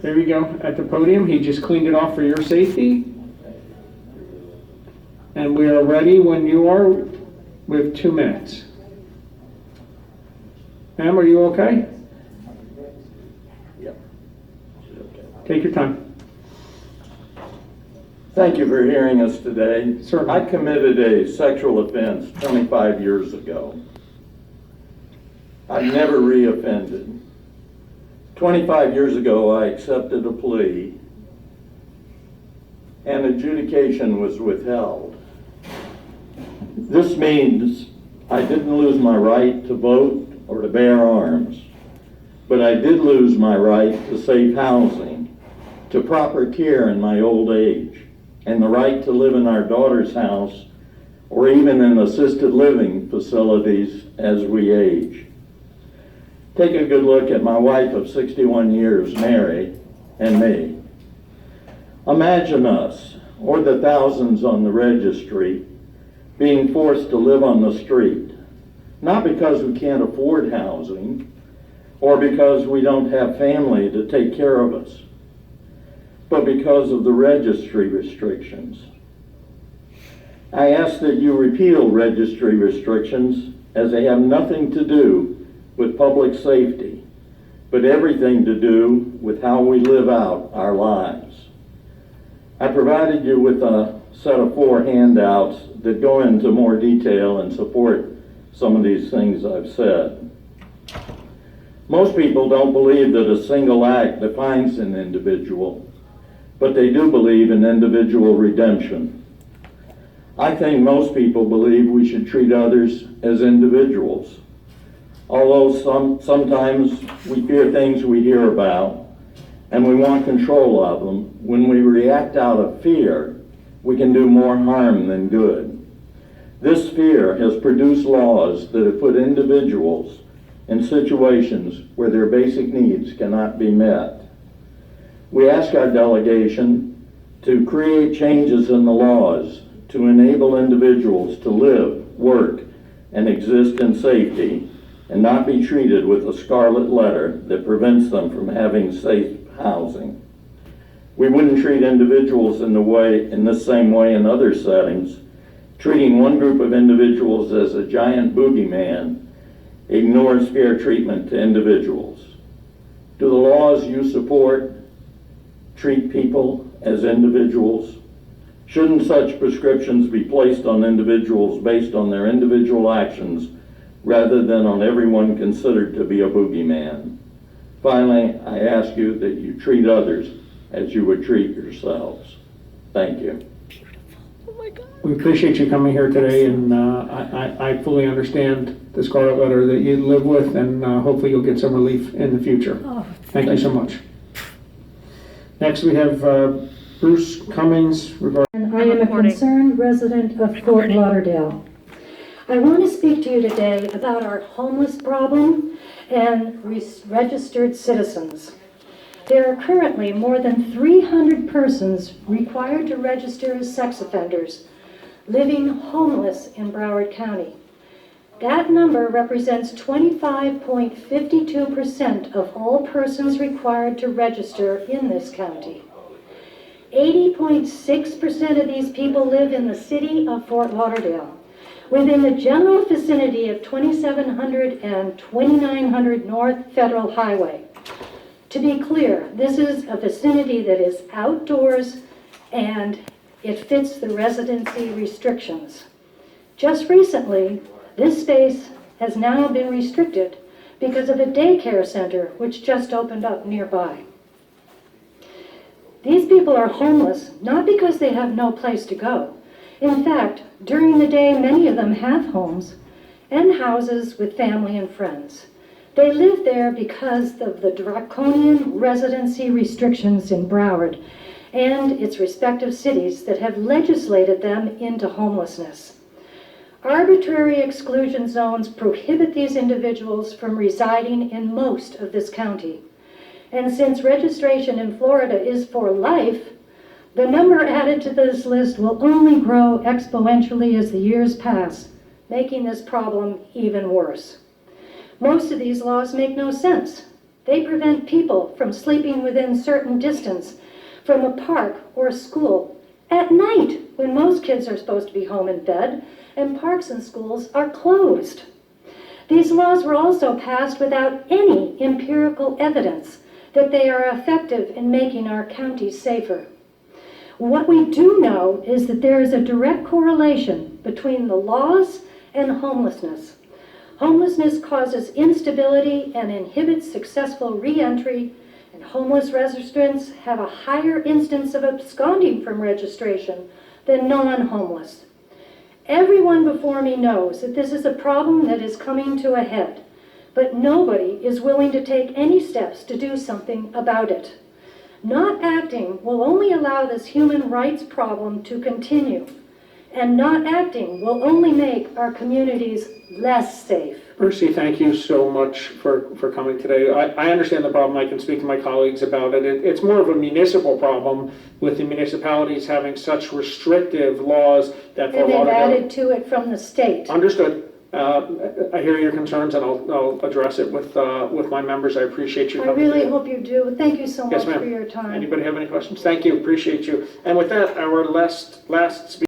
There you go, at the podium. He just cleaned it off for your safety. And we are ready when you are with 2 minutes. Ma'am, are you okay? Yep. Take your time. Thank you for hearing us today. Certainly. I committed a sexual offense 25 years ago. I've never reoffended. 25 years ago, I accepted a plea, and adjudication was withheld. This means I didn't lose my right to vote or to bear arms, but I did lose my right to safe housing, to proper care in my old age, and the right to live in our daughter's house or even in assisted living facilities as we age. Take a good look at my wife of 61 years, Mary, and me. Imagine us, or the thousands on the registry, being forced to live on the street, not because we can't afford housing or because we don't have family to take care of us, but because of the registry restrictions. I ask that you repeal registry restrictions, as they have nothing to do with public safety, but everything to do with how we live out our lives. I provided you with a set of 4 handouts that go into more detail and support some of these things I've said. Most people don't believe that a single act defines an individual, but they do believe in individual redemption. I think most people believe we should treat others as individuals, although sometimes we fear things we hear about and we want control of them. When we react out of fear, we can do more harm than good. This fear has produced laws that have put individuals in situations where their basic needs cannot be met. We ask our delegation to create changes in the laws to enable individuals to live, work, and exist in safety and not be treated with a scarlet letter that prevents them from having safe housing. We wouldn't treat individuals in the same way in other settings. Treating one group of individuals as a giant boogeyman ignores fair treatment to individuals. Do the laws you support treat people as individuals? Shouldn't such prescriptions be placed on individuals based on their individual actions rather than on everyone considered to be a boogeyman? Finally, I ask you that you treat others as you would treat yourselves. Thank you. We appreciate you coming here today, and I fully understand the scarlet letter that you live with, and hopefully you'll get some relief in the future. Thank you so much. Next we have Bruce Cummings. And I am a concerned resident of Fort Lauderdale. I want to speak to you today about our homeless problem and registered citizens. There are currently more than 300 persons required to register as sex offenders living homeless in Broward County. That number represents 25.52% of all persons required to register in this county. 80.6% of these people live in the city of Fort Lauderdale, within the general vicinity of 2700 and 2900 North Federal Highway. To be clear, this is a vicinity that is outdoors and it fits the residency restrictions. Just recently, this space has now been restricted because of a daycare center which just opened up nearby. These people are homeless not because they have no place to go. In fact, during the day, many of them have homes and houses with family and friends. They live there because of the draconian residency restrictions in Broward and its respective cities that have legislated them into homelessness. Arbitrary exclusion zones prohibit these individuals from residing in most of this county. And since registration in Florida is for life, the number added to this list will only grow exponentially as the years pass, making this problem even worse. Most of these laws make no sense. They prevent people from sleeping within certain distance from a park or a school at night when most kids are supposed to be home in bed and parks and schools are closed. These laws were also passed without any empirical evidence that they are effective in making our counties safer. What we do know is that there is a direct correlation between the laws and homelessness. Homelessness causes instability and inhibits successful re-entry, and homeless registrants have a higher instance of absconding from registration than non-homeless. Everyone before me knows that this is a problem that is coming to a head, but nobody is willing to take any steps to do something about it. Not acting will only allow this human rights problem to continue, and not acting will only make our communities less safe. Mercy, thank you so much for coming today. I understand the problem. I can speak to my colleagues about it. It's more of a municipal problem with the municipalities having such restrictive laws that for And they've Lauderdale. added to it from the state. Understood. I hear your concerns, and I'll address it with my members. I appreciate you I coming really today. hope you do. Thank you so much Yes, ma'am. for your time. Anybody have any questions? Thank you. Appreciate you. And with that, our last speaker.